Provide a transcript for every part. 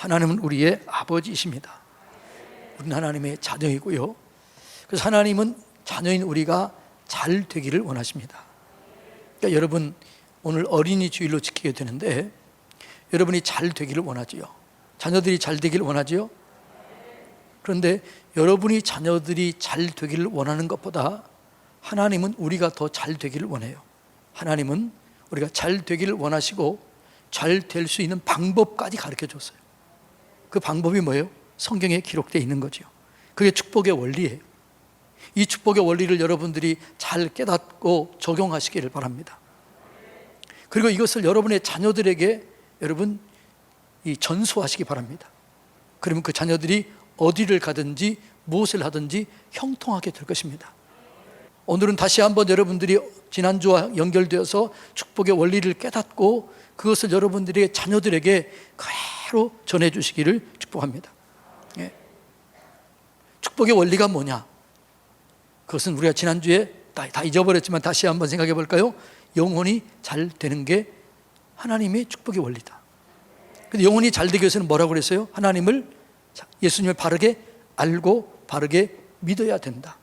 하나님은 우리의 아버지이십니다. 우리는 하나님의 자녀이고요. 그래서 하나님은 자녀인 우리가 잘 되기를 원하십니다. 그러니까 여러분, 오늘 어린이 주일로 지키게 되는데 여러분이 잘 되기를 원하지요. 자녀들이 잘 되기를 원하지요. 그런데 여러분이 자녀들이 잘 되기를 원하는 것보다 하나님은 우리가 더 잘 되기를 원해요. 하나님은 우리가 잘 되기를 원하시고 잘 될 수 있는 방법까지 가르쳐 줬어요. 그 방법이 뭐예요? 성경에 기록되어 있는 거죠. 그게 축복의 원리예요. 이 축복의 원리를 여러분들이 잘 깨닫고 적용하시기를 바랍니다. 그리고 이것을 여러분의 자녀들에게 여러분 전수하시기 바랍니다. 그러면 그 자녀들이 어디를 가든지 무엇을 하든지 형통하게 될 것입니다. 오늘은 다시 한번 여러분들이 지난주와 연결되어서 축복의 원리를 깨닫고 그것을 여러분들의 자녀들에게 그대로 전해주시기를 축복합니다. 축복의 원리가 뭐냐? 그것은 우리가 지난주에 다 잊어버렸지만 다시 한번 생각해 볼까요? 영혼이 잘 되는 게 하나님의 축복의 원리다. 근데 영혼이 잘 되기 위해서는 뭐라고 그랬어요? 하나님을, 예수님을 바르게 알고 바르게 믿어야 된다.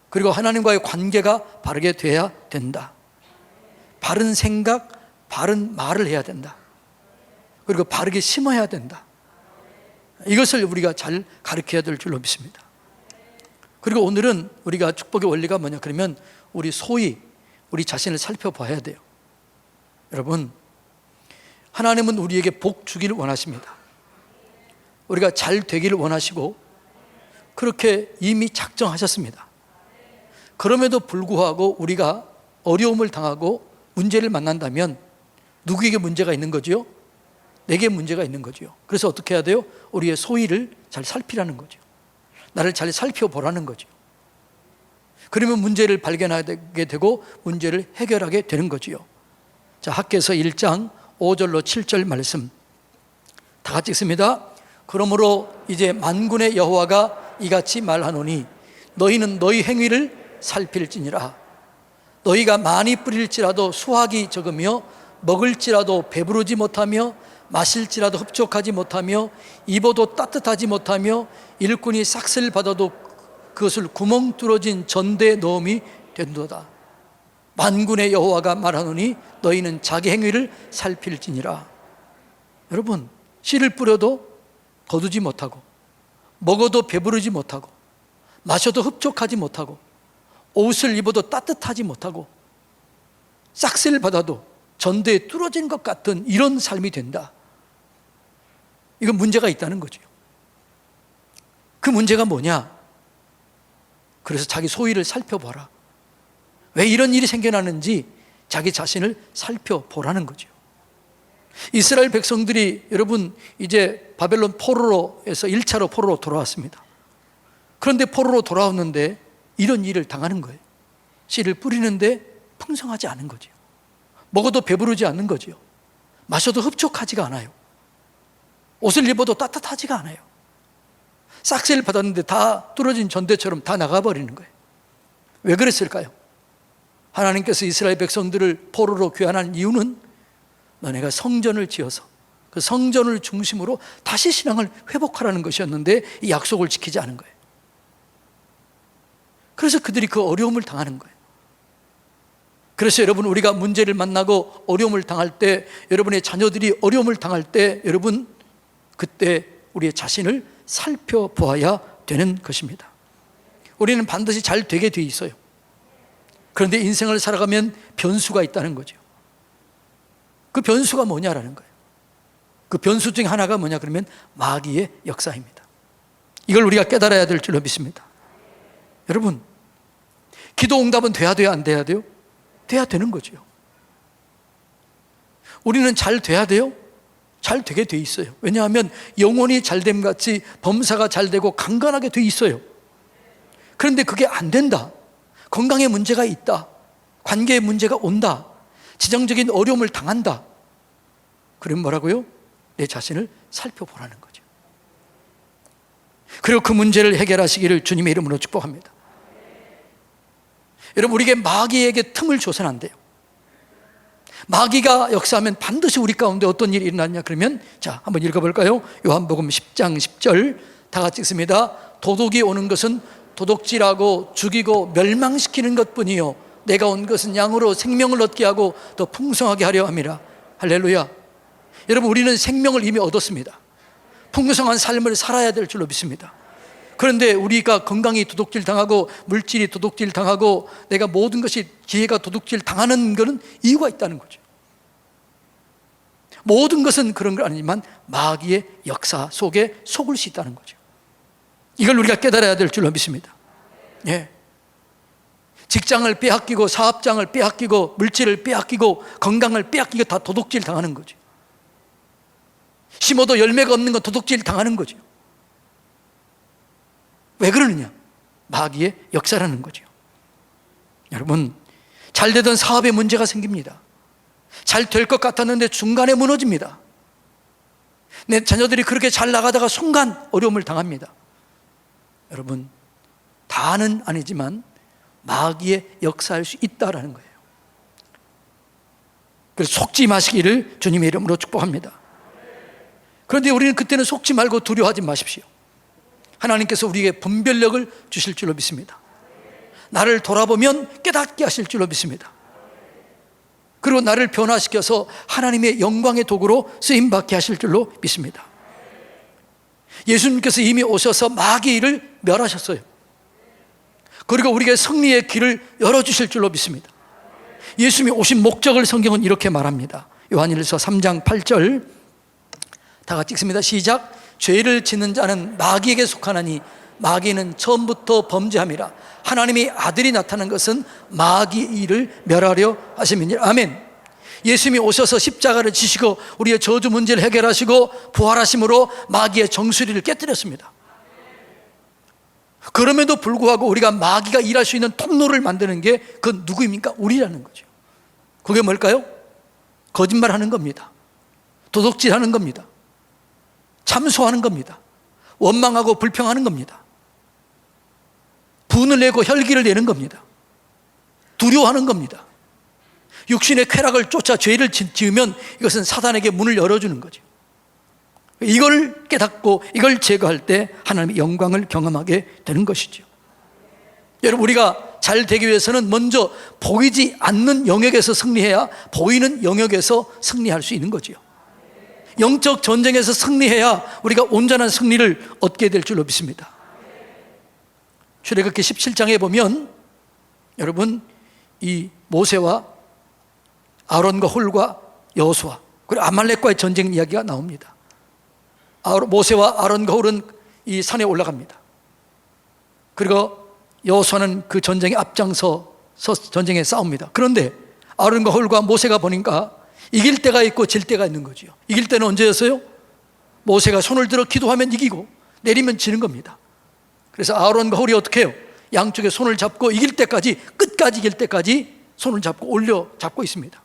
그리고 하나님과의 관계가 바르게 돼야 된다. 바른 생각, 바른 말을 해야 된다. 그리고 바르게 심어야 된다. 이것을 우리가 잘 가르쳐야 될 줄로 믿습니다. 그리고 오늘은 우리가 축복의 원리가 뭐냐 그러면 우리 소위 우리 자신을 살펴봐야 돼요. 여러분, 하나님은 우리에게 복 주기를 원하십니다. 우리가 잘 되기를 원하시고 그렇게 이미 작정하셨습니다. 그럼에도 불구하고 우리가 어려움을 당하고 문제를 만난다면 누구에게 문제가 있는 거죠? 내게 문제가 있는 거죠. 그래서 어떻게 해야 돼요? 우리의 소위를 잘 살피라는 거죠. 나를 잘 살펴보라는 거죠. 그러면 문제를 발견하게 되고 문제를 해결하게 되는 거지요. 자, 학개서 1장 5절로 7절 말씀 다 같이 읽습니다. 그러므로 이제 만군의 여호와가 이같이 말하노니 너희는 너희 행위를 살필지니라. 너희가 많이 뿌릴지라도 수확이 적으며 먹을지라도 배부르지 못하며 마실지라도 흡족하지 못하며 입어도 따뜻하지 못하며 일꾼이 싹쓸 받아도 그것을 구멍 뚫어진 전대에 넣음이 된도다. 만군의 여호와가 말하노니 너희는 자기 행위를 살필지니라. 여러분, 씨를 뿌려도 거두지 못하고 먹어도 배부르지 못하고 마셔도 흡족하지 못하고 옷을 입어도 따뜻하지 못하고 싹쓸 받아도 전대에 뚫어진 것 같은 이런 삶이 된다. 이건 문제가 있다는 거죠. 그 문제가 뭐냐? 그래서 자기 소위를 살펴보라. 왜 이런 일이 생겨나는지 자기 자신을 살펴보라는 거죠. 이스라엘 백성들이 여러분 이제 바벨론 포로로에서 1차로 포로로 돌아왔습니다. 그런데 포로로 돌아왔는데 이런 일을 당하는 거예요. 씨를 뿌리는데 풍성하지 않은 거죠. 먹어도 배부르지 않는 거죠. 마셔도 흡족하지가 않아요. 옷을 입어도 따뜻하지가 않아요. 싹쓸이를 받았는데 다 뚫어진 전대처럼 다 나가버리는 거예요. 왜 그랬을까요? 하나님께서 이스라엘 백성들을 포로로 귀환한 이유는 너네가 성전을 지어서 그 성전을 중심으로 다시 신앙을 회복하라는 것이었는데 이 약속을 지키지 않은 거예요. 그래서 그들이 그 어려움을 당하는 거예요. 그래서 여러분, 우리가 문제를 만나고 어려움을 당할 때, 여러분의 자녀들이 어려움을 당할 때 여러분 그때 우리의 자신을 살펴보아야 되는 것입니다. 우리는 반드시 잘 되게 돼 있어요. 그런데 인생을 살아가면 변수가 있다는 거죠. 그 변수가 뭐냐라는 거예요. 그 변수 중에 하나가 뭐냐 그러면 마귀의 역사입니다. 이걸 우리가 깨달아야 될 줄로 믿습니다. 여러분, 기도 응답은 돼야 돼요, 안 돼야 돼요? 돼야 되는 거죠. 우리는 잘 돼야 돼요? 잘 되게 돼 있어요. 왜냐하면 영혼이 잘됨 같이 범사가 잘 되고 강건하게 돼 있어요. 그런데 그게 안 된다. 건강에 문제가 있다. 관계에 문제가 온다. 지정적인 어려움을 당한다. 그럼 뭐라고요? 내 자신을 살펴보라는 거죠. 그리고 그 문제를 해결하시기를 주님의 이름으로 축복합니다. 여러분, 우리에게 마귀에게 틈을 줘서는 안 돼요. 마귀가 역사하면 반드시 우리 가운데 어떤 일이 일어나냐 그러면, 자, 한번 읽어볼까요? 요한복음 10장 10절 다 같이 읽습니다. 도둑이 오는 것은 도둑질하고 죽이고 멸망시키는 것뿐이요 내가 온 것은 양으로 생명을 얻게 하고 더 풍성하게 하려 함이라. 할렐루야. 여러분, 우리는 생명을 이미 얻었습니다. 풍성한 삶을 살아야 될 줄로 믿습니다. 그런데 우리가 건강이 도둑질 당하고 물질이 도둑질 당하고 내가 모든 것이 기회가 도둑질 당하는 것은 이유가 있다는 거죠. 모든 것은 그런 건 아니지만 마귀의 역사 속에 속을 수 있다는 거죠. 이걸 우리가 깨달아야 될 줄로 믿습니다. 예. 직장을 빼앗기고 사업장을 빼앗기고 물질을 빼앗기고 건강을 빼앗기고 다 도둑질 당하는 거죠. 심어도 열매가 없는 건 도둑질 당하는 거죠. 왜 그러느냐? 마귀의 역사라는 거죠. 여러분, 잘 되던 사업에 문제가 생깁니다. 잘 될 것 같았는데 중간에 무너집니다. 내 자녀들이 그렇게 잘 나가다가 순간 어려움을 당합니다. 여러분, 다는 아니지만 마귀의 역사할 수 있다라는 거예요. 그래서 속지 마시기를 주님의 이름으로 축복합니다. 그런데 우리는 그때는 속지 말고 두려워하지 마십시오. 하나님께서 우리에게 분별력을 주실 줄로 믿습니다. 나를 돌아보면 깨닫게 하실 줄로 믿습니다. 그리고 나를 변화시켜서 하나님의 영광의 도구로 쓰임받게 하실 줄로 믿습니다. 예수님께서 이미 오셔서 마귀를 멸하셨어요. 그리고 우리에게 승리의 길을 열어주실 줄로 믿습니다. 예수님이 오신 목적을 성경은 이렇게 말합니다. 요한일서 3장 8절 다 같이 읽습니다. 시작. 죄를 짓는 자는 마귀에게 속하나니 마귀는 처음부터 범죄함이라. 하나님의 아들이 나타난 것은 마귀의 일을 멸하려 하심이니라. 아멘. 예수님이 오셔서 십자가를 지시고 우리의 저주 문제를 해결하시고 부활하심으로 마귀의 정수리를 깨뜨렸습니다. 그럼에도 불구하고 우리가 마귀가 일할 수 있는 통로를 만드는 게 그건 누구입니까? 우리라는 거죠. 그게 뭘까요? 거짓말하는 겁니다. 도둑질하는 겁니다. 참소하는 겁니다. 원망하고 불평하는 겁니다. 분을 내고 혈기를 내는 겁니다. 두려워하는 겁니다. 육신의 쾌락을 쫓아 죄를 지으면 이것은 사단에게 문을 열어주는 거죠. 이걸 깨닫고 이걸 제거할 때 하나님의 영광을 경험하게 되는 것이죠. 여러분, 우리가 잘 되기 위해서는 먼저 보이지 않는 영역에서 승리해야 보이는 영역에서 승리할 수 있는 거죠. 영적 전쟁에서 승리해야 우리가 온전한 승리를 얻게 될 줄로 믿습니다. 출애굽기 17장에 보면 여러분, 이 모세와 아론과 홀과 여호수아 그리고 아말렉과의 전쟁 이야기가 나옵니다. 모세와 아론과 홀은 이 산에 올라갑니다. 그리고 여호수아는 그 전쟁에 앞장서 전쟁에 싸웁니다. 그런데 아론과 홀과 모세가 보니까 이길 때가 있고 질 때가 있는 거죠. 이길 때는 언제였어요? 모세가 손을 들어 기도하면 이기고 내리면 지는 겁니다. 그래서 아론과 홀이 어떻게 해요? 양쪽에 손을 잡고 이길 때까지, 끝까지 이길 때까지 손을 잡고 올려 잡고 있습니다.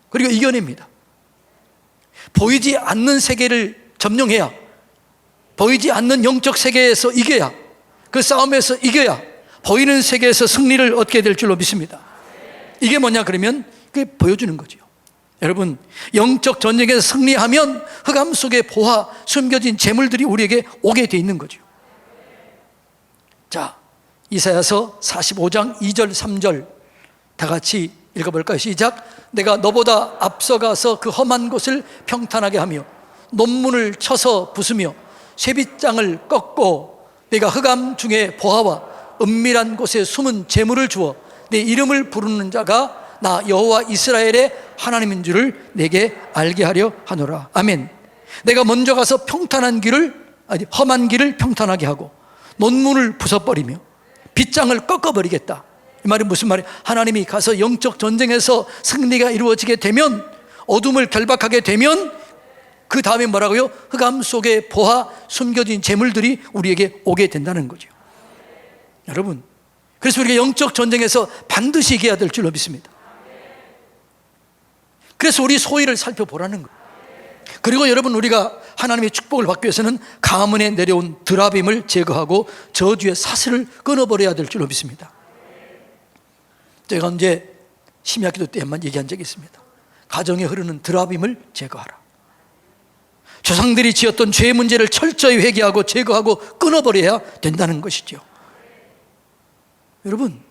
그리고 이겨냅니다. 보이지 않는 세계를 점령해야, 보이지 않는 영적 세계에서 이겨야, 그 싸움에서 이겨야 보이는 세계에서 승리를 얻게 될 줄로 믿습니다. 이게 뭐냐 그러면 그게 보여주는 거죠. 여러분, 영적 전쟁에서 승리하면 흑암 속에 보화, 숨겨진 재물들이 우리에게 오게 돼 있는 거죠. 자, 이사야서 45장 2절 3절 다 같이 읽어볼까요? 시작. 내가 너보다 앞서가서 그 험한 곳을 평탄하게 하며 논문을 쳐서 부수며 쇠빗장을 꺾고 내가 흑암 중에 보화와 은밀한 곳에 숨은 재물을 주어 내 이름을 부르는 자가 나 여호와 이스라엘의 하나님인 줄을 내게 알게 하려 하노라. 아멘. 내가 먼저 가서 험한 길을 평탄하게 하고 논문을 부숴버리며 빗장을 꺾어버리겠다. 이 말이 무슨 말이에요? 하나님이 가서 영적 전쟁에서 승리가 이루어지게 되면, 어둠을 결박하게 되면 그 다음에 뭐라고요? 흑암 속에 보화, 숨겨진 재물들이 우리에게 오게 된다는 거죠. 여러분, 그래서 우리가 영적 전쟁에서 반드시 이겨야 될 줄로 믿습니다. 그래서 우리 소위를 살펴보라는 거예요. 그리고 여러분, 우리가 하나님의 축복을 받기 위해서는 가문에 내려온 드라빔을 제거하고 저주의 사슬을 끊어버려야 될 줄로 믿습니다. 제가 언제 심야기도 때만 얘기한 적이 있습니다. 가정에 흐르는 드라빔을 제거하라. 조상들이 지었던 죄 문제를 철저히 회개하고 제거하고 끊어버려야 된다는 것이죠. 여러분,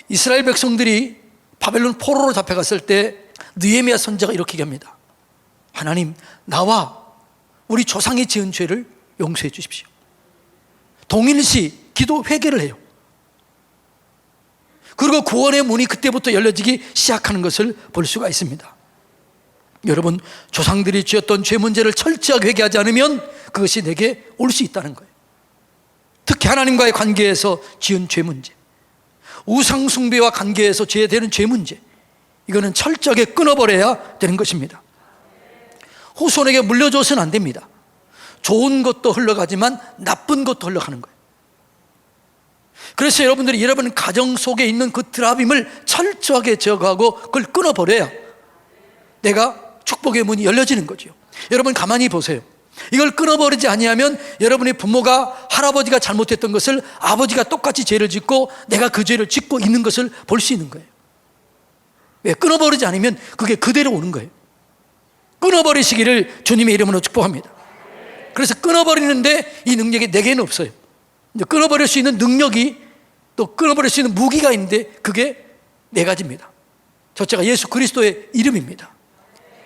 이스라엘 백성들이 바벨론 포로로 잡혀갔을 때 느헤미야 선지자가 이렇게 얘기합니다. 하나님, 나와 우리 조상이 지은 죄를 용서해 주십시오. 동일시 기도 회개를 해요. 그리고 구원의 문이 그때부터 열려지기 시작하는 것을 볼 수가 있습니다. 여러분, 조상들이 지었던 죄 문제를 철저하게 회개하지 않으면 그것이 내게 올 수 있다는 거예요. 특히 하나님과의 관계에서 지은 죄 문제, 우상 숭배와 관계에서 제되는 죄 문제, 이거는 철저하게 끊어버려야 되는 것입니다. 후손에게 물려줘서는 안 됩니다. 좋은 것도 흘러가지만 나쁜 것도 흘러가는 거예요. 그래서 여러분들이 여러분 가정 속에 있는 그 드라빔을 철저하게 제거하고 그걸 끊어버려야 내가 축복의 문이 열려지는 거죠. 여러분 가만히 보세요. 이걸 끊어버리지 아니하면 여러분의 부모가, 할아버지가 잘못했던 것을 아버지가 똑같이 죄를 짓고 내가 그 죄를 짓고 있는 것을 볼 수 있는 거예요. 왜? 끊어버리지 않으면 그게 그대로 오는 거예요. 끊어버리시기를 주님의 이름으로 축복합니다. 그래서 끊어버리는데 이 능력이 내게는 없어요. 끊어버릴 수 있는 능력이, 또 끊어버릴 수 있는 무기가 있는데 그게 네 가지입니다. 첫째가 예수 그리스도의 이름입니다.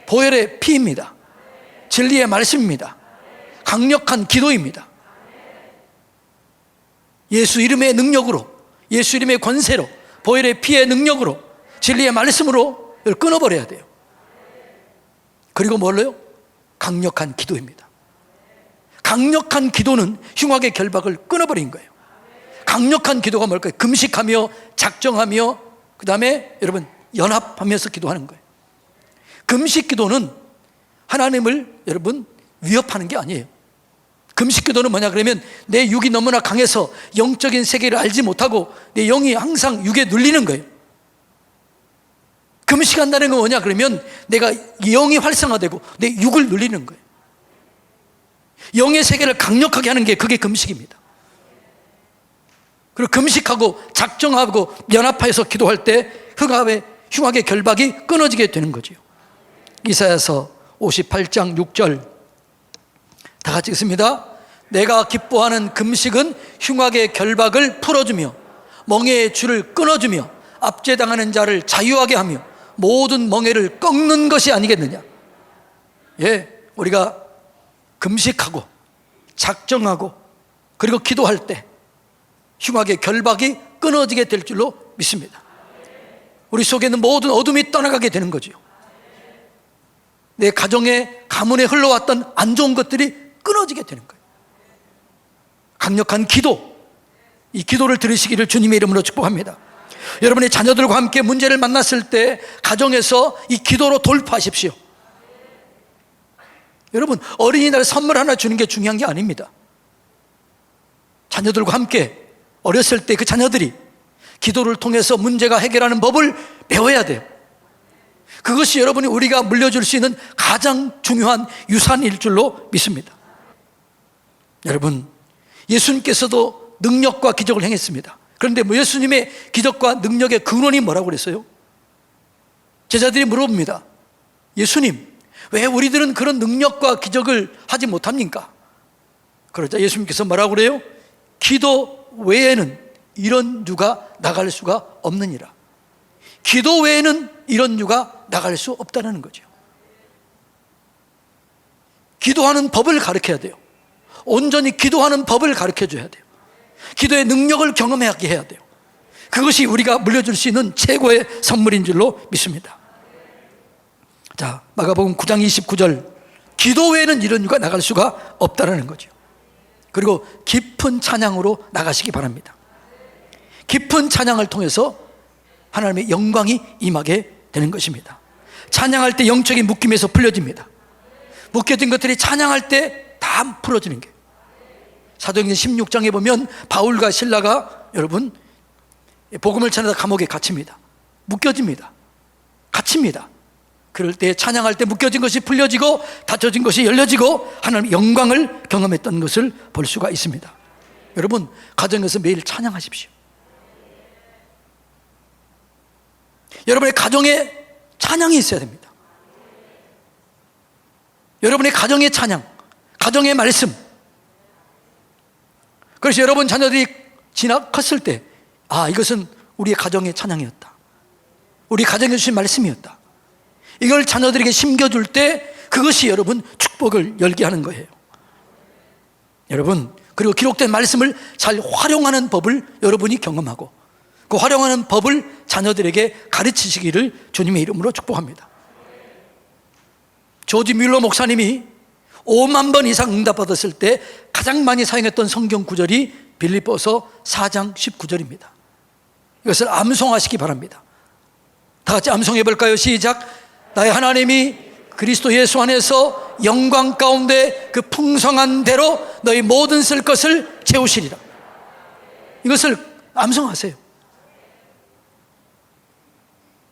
보혈의 피입니다. 진리의 말씀입니다. 강력한 기도입니다. 예수 이름의 능력으로, 예수 이름의 권세로, 보혈의 피의 능력으로, 진리의 말씀으로 이걸 끊어버려야 돼요. 그리고 뭘로요? 강력한 기도입니다. 강력한 기도는 흉악의 결박을 끊어버린 거예요. 강력한 기도가 뭘까요? 금식하며 작정하며 그 다음에 여러분 연합하면서 기도하는 거예요. 금식 기도는 하나님을 여러분 위협하는 게 아니에요. 금식 기도는 뭐냐 그러면 내 육이 너무나 강해서 영적인 세계를 알지 못하고 내 영이 항상 육에 눌리는 거예요. 금식한다는 건 뭐냐 그러면 내가 영이 활성화되고 내 육을 눌리는 거예요. 영의 세계를 강력하게 하는 게 그게 금식입니다. 그리고 금식하고 작정하고 연합하여서 기도할 때 흉악의 결박이 끊어지게 되는 거죠. 이사야서 58장 6절 다 같이 읽습니다. 내가 기뻐하는 금식은 흉악의 결박을 풀어주며 멍에의 줄을 끊어주며 압제당하는 자를 자유하게 하며 모든 멍에를 꺾는 것이 아니겠느냐. 예, 우리가 금식하고 작정하고 그리고 기도할 때 흉악의 결박이 끊어지게 될 줄로 믿습니다. 우리 속에 있는 모든 어둠이 떠나가게 되는 거죠. 내 가정에 가문에 흘러왔던 안 좋은 것들이 끊어지게 되는 거예요. 강력한 기도, 이 기도를 들으시기를 주님의 이름으로 축복합니다. 여러분의 자녀들과 함께 문제를 만났을 때 가정에서 이 기도로 돌파하십시오. 여러분, 어린이날 선물 하나 주는 게 중요한 게 아닙니다. 자녀들과 함께 어렸을 때 그 자녀들이 기도를 통해서 문제가 해결하는 법을 배워야 돼요. 그것이 여러분이 우리가 물려줄 수 있는 가장 중요한 유산일 줄로 믿습니다. 여러분, 예수님께서도 능력과 기적을 행했습니다. 그런데 예수님의 기적과 능력의 근원이 뭐라고 그랬어요? 제자들이 물어봅니다. 예수님, 왜 우리들은 그런 능력과 기적을 하지 못합니까? 그러자 예수님께서 뭐라고 그래요? 기도 외에는 이런 유가 나갈 수가 없느니라. 기도 외에는 이런 유가 나갈 수 없다는 거죠. 기도하는 법을 가르쳐야 돼요. 온전히 기도하는 법을 가르쳐줘야 돼요. 기도의 능력을 경험하게 해야 돼요. 그것이 우리가 물려줄 수 있는 최고의 선물인 줄로 믿습니다. 자, 마가복음 9장 29절, 기도 외에는 이런 유가 나갈 수가 없다는 거죠. 그리고 깊은 찬양으로 나가시기 바랍니다. 깊은 찬양을 통해서 하나님의 영광이 임하게 되는 것입니다. 찬양할 때 영적인 묶임에서 풀려집니다. 묶여진 것들이 찬양할 때 다 풀어지는 게, 사도행전 16장에 보면 바울과 실라가 여러분 복음을 전하다 감옥에 갇힙니다. 묶여집니다. 갇힙니다. 그럴 때 찬양할 때 묶여진 것이 풀려지고 닫혀진 것이 열려지고 하나님의 영광을 경험했던 것을 볼 수가 있습니다. 여러분, 가정에서 매일 찬양하십시오. 여러분의 가정에 찬양이 있어야 됩니다. 여러분의 가정의 찬양, 가정의 말씀. 그래서 여러분 자녀들이 컸을 때, 이것은 우리의 가정의 찬양이었다, 우리 가정에 주신 말씀이었다, 이걸 자녀들에게 심겨줄 때 그것이 여러분 축복을 열게 하는 거예요. 여러분, 그리고 기록된 말씀을 잘 활용하는 법을 여러분이 경험하고 그 활용하는 법을 자녀들에게 가르치시기를 주님의 이름으로 축복합니다. 조지 뮬러 목사님이 5만 번 이상 응답받았을 때 가장 많이 사용했던 성경 구절이 빌립보서 4장 19절입니다. 이것을 암송하시기 바랍니다. 다 같이 암송해 볼까요? 시작. 나의 하나님이 그리스도 예수 안에서 영광 가운데 그 풍성한 대로 너희 모든 쓸 것을 채우시리라. 이것을 암송하세요.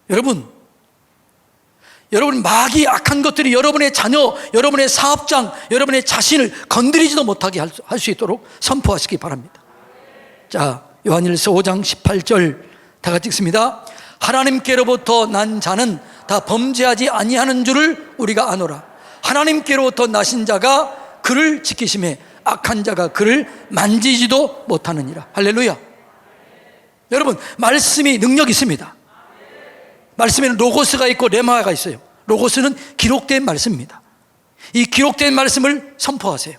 여러분 마귀 악한 것들이 여러분의 자녀, 여러분의 사업장, 여러분의 자신을 건드리지도 못하게 할 수 있도록 선포하시기 바랍니다. 자, 요한일서 5장 18절 다 같이 읽습니다. 하나님께로부터 난 자는 다 범죄하지 아니하는 줄을 우리가 아노라. 하나님께로부터 나신 자가 그를 지키심에 악한 자가 그를 만지지도 못하느니라. 할렐루야. 여러분, 말씀이 능력이 있습니다. 말씀에는 로고스가 있고 레마가 있어요. 로고스는 기록된 말씀입니다. 이 기록된 말씀을 선포하세요.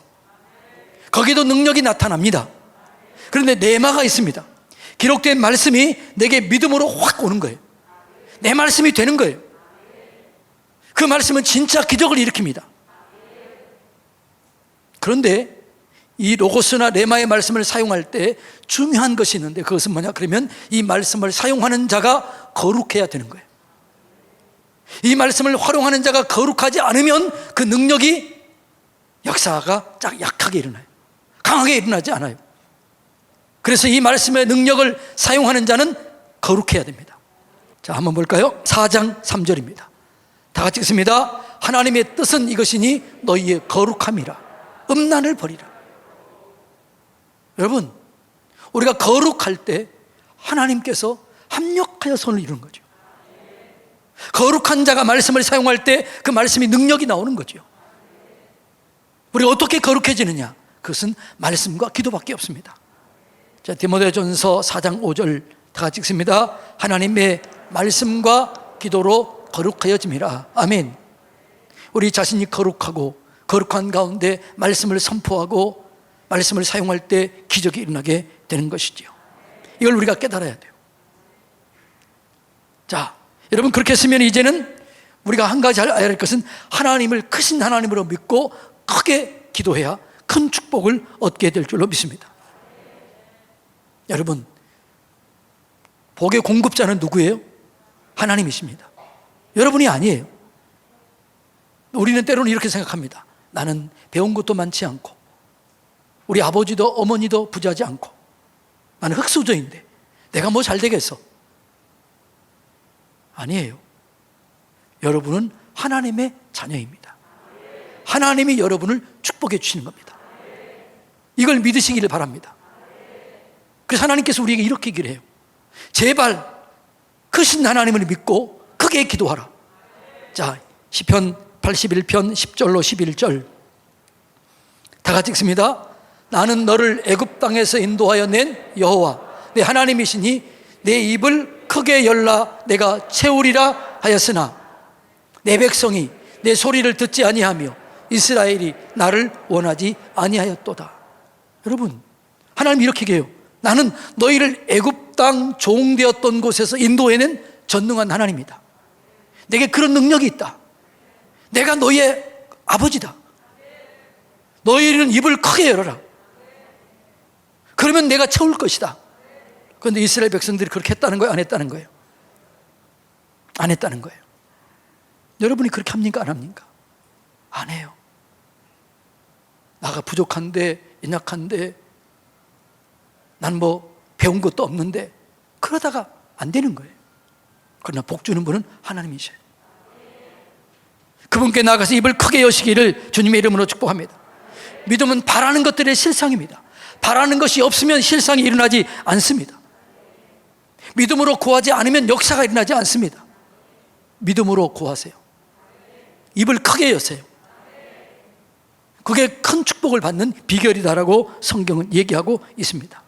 거기도 능력이 나타납니다. 그런데 레마가 있습니다. 기록된 말씀이 내게 믿음으로 확 오는 거예요. 내 말씀이 되는 거예요. 그 말씀은 진짜 기적을 일으킵니다. 그런데 이 로고스나 레마의 말씀을 사용할 때 중요한 것이 있는데, 그것은 뭐냐? 그러면 이 말씀을 사용하는 자가 거룩해야 되는 거예요. 이 말씀을 활용하는 자가 거룩하지 않으면 그 능력이, 역사가 약하게 일어나요. 강하게 일어나지 않아요. 그래서 이 말씀의 능력을 사용하는 자는 거룩해야 됩니다. 자, 한번 볼까요? 4장 3절입니다. 다 같이 읽습니다. 하나님의 뜻은 이것이니 너희의 거룩함이라. 음란을 버리라. 여러분, 우리가 거룩할 때 하나님께서 합력하여 선을 이루는 거죠. 거룩한 자가 말씀을 사용할 때 그 말씀이 능력이 나오는 거죠. 우리가 어떻게 거룩해지느냐? 그것은 말씀과 기도밖에 없습니다. 자, 디모데전서 4장 5절 다 같이 읽습니다. 하나님의 말씀과 기도로 거룩하여짐이라. 아멘. 우리 자신이 거룩하고 거룩한 가운데 말씀을 선포하고 말씀을 사용할 때 기적이 일어나게 되는 것이지요. 이걸 우리가 깨달아야 돼요. 자, 여러분, 그렇게 했으면 이제는 우리가 한 가지 알아야 할 것은 하나님을 크신 하나님으로 믿고 크게 기도해야 큰 축복을 얻게 될 줄로 믿습니다. 여러분, 복의 공급자는 누구예요? 하나님이십니다. 여러분이 아니에요. 우리는 때로는 이렇게 생각합니다. 나는 배운 것도 많지 않고 우리 아버지도 어머니도 부자지 않고 나는 흙수저인데 내가 뭐 잘 되겠어? 아니에요. 여러분은 하나님의 자녀입니다. 하나님이 여러분을 축복해 주시는 겁니다. 이걸 믿으시기를 바랍니다. 그래서 하나님께서 우리에게 이렇게 얘기를 해요. 제발 크신 하나님을 믿고 크게 기도하라. 자, 시편 81편 10절로 11절 다 같이 읽습니다. 나는 너를 애굽 땅에서 인도하여 낸 여호와 내 하나님이시니 내 입을 크게 열라 내가 채우리라 하였으나 내 백성이 내 소리를 듣지 아니하며 이스라엘이 나를 원하지 아니하였도다. 여러분, 하나님 이렇게 얘기해요. 나는 너희를 애굽 땅 종되었던 곳에서 인도해낸 전능한 하나님이다. 내게 그런 능력이 있다. 내가 너희의 아버지다. 너희는 입을 크게 열어라. 그러면 내가 채울 것이다. 그런데 이스라엘 백성들이 그렇게 했다는 거예요? 안 했다는 거예요? 안 했다는 거예요. 여러분이 그렇게 합니까? 안 합니까? 안 해요. 나가 부족한데, 연약한데, 난 뭐 배운 것도 없는데, 그러다가 안 되는 거예요. 그러나 복 주는 분은 하나님이셔요. 그분께 나가서 입을 크게 여시기를 주님의 이름으로 축복합니다. 믿음은 바라는 것들의 실상입니다. 바라는 것이 없으면 실상이 일어나지 않습니다. 믿음으로 구하지 않으면 역사가 일어나지 않습니다. 믿음으로 구하세요. 입을 크게 여세요. 그게 큰 축복을 받는 비결이다라고 성경은 얘기하고 있습니다.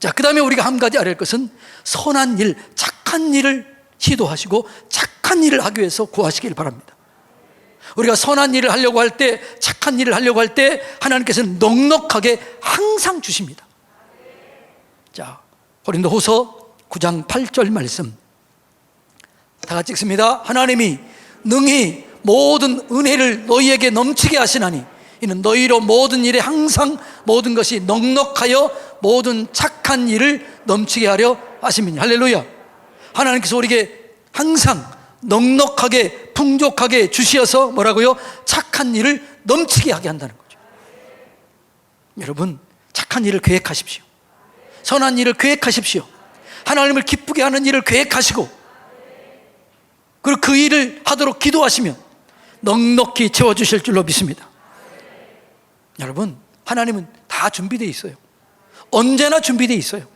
자, 그 다음에 우리가 한 가지 알아야 할 것은 선한 일, 착한 일을 시도하시고 착한 일을 하기 위해서 구하시길 바랍니다. 우리가 선한 일을 하려고 할 때, 착한 일을 하려고 할 때 하나님께서는 넉넉하게 항상 주십니다. 자, 고린도후서 9장 8절 말씀 다 같이 읽습니다. 하나님이 능히 모든 은혜를 너희에게 넘치게 하시나니 이는 너희로 모든 일에 항상 모든 것이 넉넉하여 모든 착한 일을 넘치게 하려 하심이니. 할렐루야. 하나님께서 우리에게 항상 넉넉하게 풍족하게 주시어서 뭐라고요? 착한 일을 넘치게 하게 한다는 거죠. 여러분, 착한 일을 계획하십시오. 선한 일을 계획하십시오. 하나님을 기쁘게 하는 일을 계획하시고, 그리고 그 일을 하도록 기도하시면 넉넉히 채워주실 줄로 믿습니다. 여러분, 하나님은 다 준비되어 있어요. 언제나 준비되어 있어요.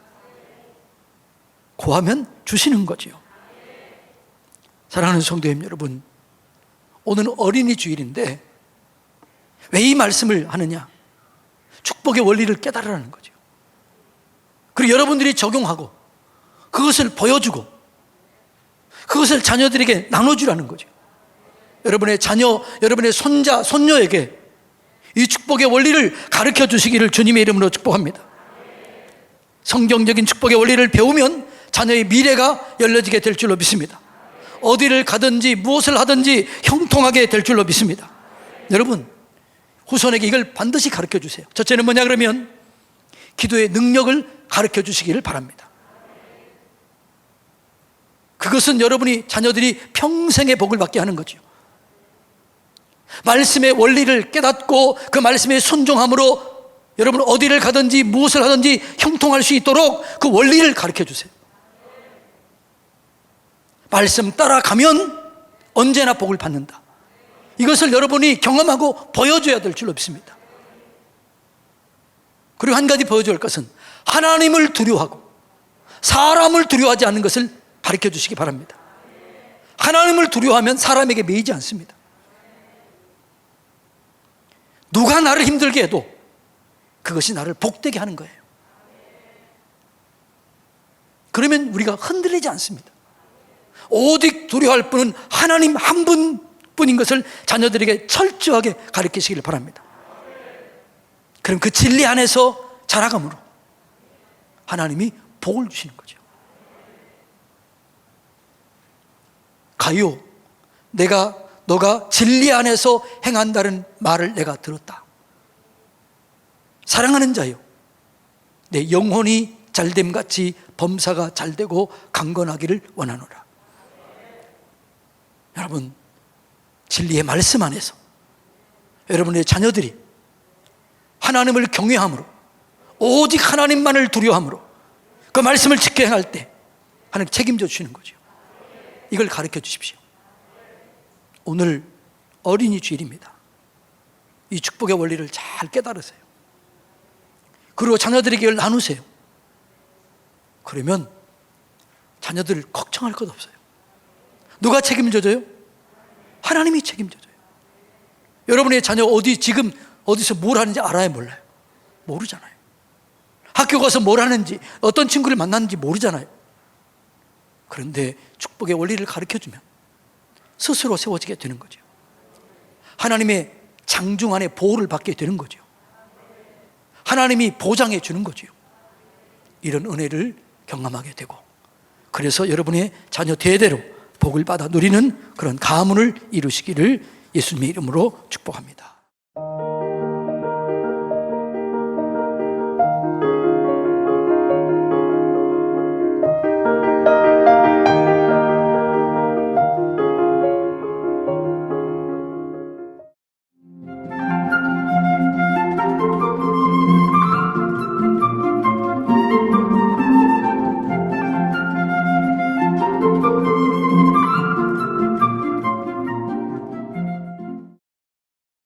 구하면 주시는 거지요. 사랑하는 성도님 여러분, 오늘은 어린이 주일인데 왜 이 말씀을 하느냐? 축복의 원리를 깨달으라는 거죠. 그리고 여러분들이 적용하고 그것을 보여주고 그것을 자녀들에게 나눠주라는 거죠. 여러분의 자녀, 여러분의 손자, 손녀에게 이 축복의 원리를 가르쳐 주시기를 주님의 이름으로 축복합니다. 성경적인 축복의 원리를 배우면 자녀의 미래가 열려지게 될 줄로 믿습니다. 어디를 가든지 무엇을 하든지 형통하게 될 줄로 믿습니다. 여러분, 후손에게 이걸 반드시 가르쳐 주세요. 첫째는 뭐냐 그러면 기도의 능력을 가르쳐 주시기를 바랍니다. 그것은 여러분이 자녀들이 평생의 복을 받게 하는 거죠. 말씀의 원리를 깨닫고 그 말씀에 순종함으로 여러분 어디를 가든지 무엇을 하든지 형통할 수 있도록 그 원리를 가르쳐 주세요. 말씀 따라가면 언제나 복을 받는다. 이것을 여러분이 경험하고 보여줘야 될 줄로 믿습니다. 그리고 한 가지 보여줘야 할 것은 하나님을 두려워하고 사람을 두려워하지 않는 것을 가르쳐 주시기 바랍니다. 하나님을 두려워하면 사람에게 매이지 않습니다. 누가 나를 힘들게 해도 그것이 나를 복되게 하는 거예요. 그러면 우리가 흔들리지 않습니다. 오직 두려워할 분은 하나님 한 분뿐인 것을 자녀들에게 철저하게 가르치시길 바랍니다. 그럼 그 진리 안에서 자라감으로 하나님이 복을 주시는 거죠. 가요, 너가 진리 안에서 행한다는 말을 내가 들었다. 사랑하는 자요, 내 영혼이 잘됨같이 범사가 잘되고 강건하기를 원하노라. 여러분, 진리의 말씀 안에서 여러분의 자녀들이 하나님을 경외함으로 오직 하나님만을 두려워함으로 그 말씀을 지켜 행할 때 하나님 책임져 주시는 거죠. 이걸 가르쳐 주십시오. 오늘 어린이 주일입니다. 이 축복의 원리를 잘 깨달으세요. 그리고 자녀들에게 이걸 나누세요. 그러면 자녀들 걱정할 것 없어요. 누가 책임져줘요? 하나님이 책임져줘요. 여러분의 자녀 지금 어디서 뭘 하는지 알아요, 몰라요? 모르잖아요. 학교 가서 뭘 하는지, 어떤 친구를 만났는지 모르잖아요. 그런데 축복의 원리를 가르쳐주면 스스로 세워지게 되는 거죠. 하나님의 장중 안에 보호를 받게 되는 거죠. 하나님이 보장해 주는 거죠. 이런 은혜를 경험하게 되고, 그래서 여러분의 자녀 대대로 복을 받아 누리는 그런 가문을 이루시기를 예수님의 이름으로 축복합니다.